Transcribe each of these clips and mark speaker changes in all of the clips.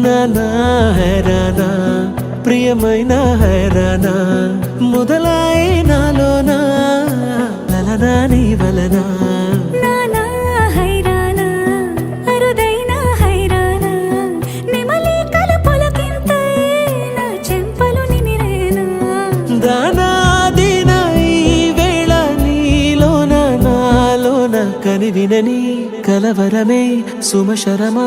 Speaker 1: నానా హైరానా ప్రియమైన హైరానా మొదలాయి నాలోనా లలనా నీ వలనా కనివినని కలవరమే సుమశరమా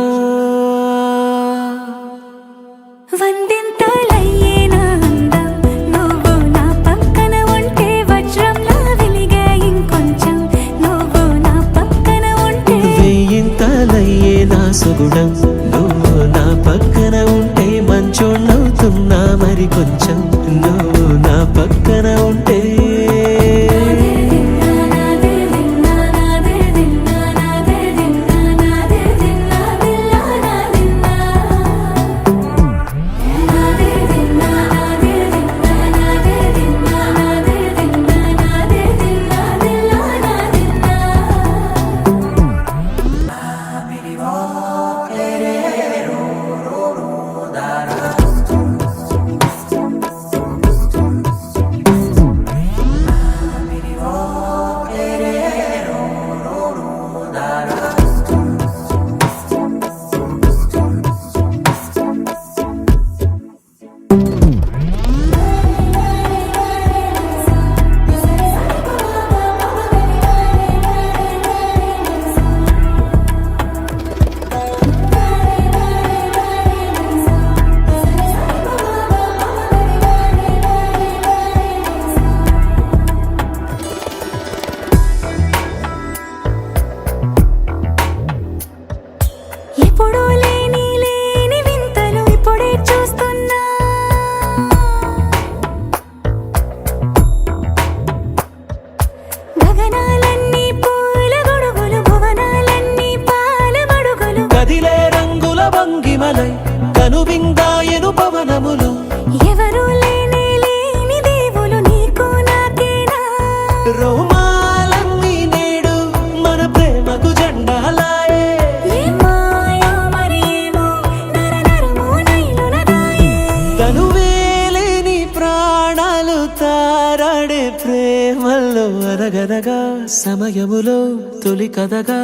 Speaker 2: వందింతలయ్యేనా అందం నువ్వు నా పక్కన ఉంటే వజ్రంలా వెలిగే ఇంకొంచెం నువ్వు నా పక్కన ఉంటే
Speaker 1: వెయ్యింతలయ్యేనా సుగుణం నువ్వు నా పక్కన ఉంటే మంచోళ్ళవుతున్నా మరి కొంచెం నువ్వు నా పక్కన ఉంటే
Speaker 2: ఎప్పుడూ లేని వింతలు ఇప్పుడే చూస్తున్నా గగనాలన్నీ పూల గొడుగులు భువనాలన్నీ పాల మడుగులు
Speaker 1: కదిలే రంగుల భంగిమలై కనువిందాయను పవనములు
Speaker 2: ఎవరు లేని దేవులు నీకు నాకేనా
Speaker 1: రోమాలన్నీ నేడు మన ప్రేమకు జెండాలాయే తనువేలేని ప్రాణాలు తారాడే ప్రేమల్లో అరగరగా సమయములో తొలి కథగా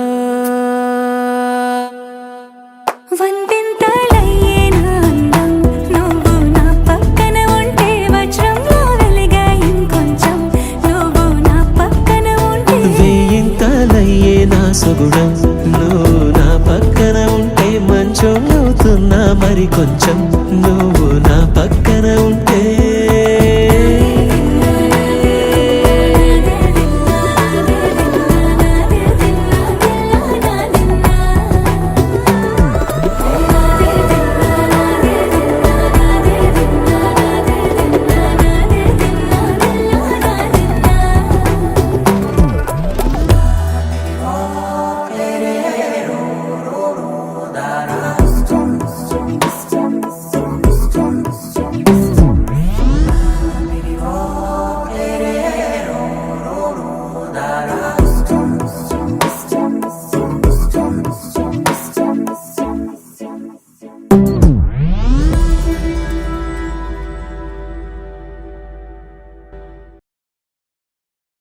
Speaker 2: వందింతలయ్యేనా అందం నువ్వు నా పక్కన ఉంటే వజ్రంలా వెలిగే ఇంకొంచెం నువ్వు నా పక్కన ఉంటే
Speaker 1: వెయ్యింతలయ్యేనా సుగుణం నువ్వు నా పక్కన ఉంటే మంచోళ్ళవుతున్నా మరి కొంచెం నువ్వు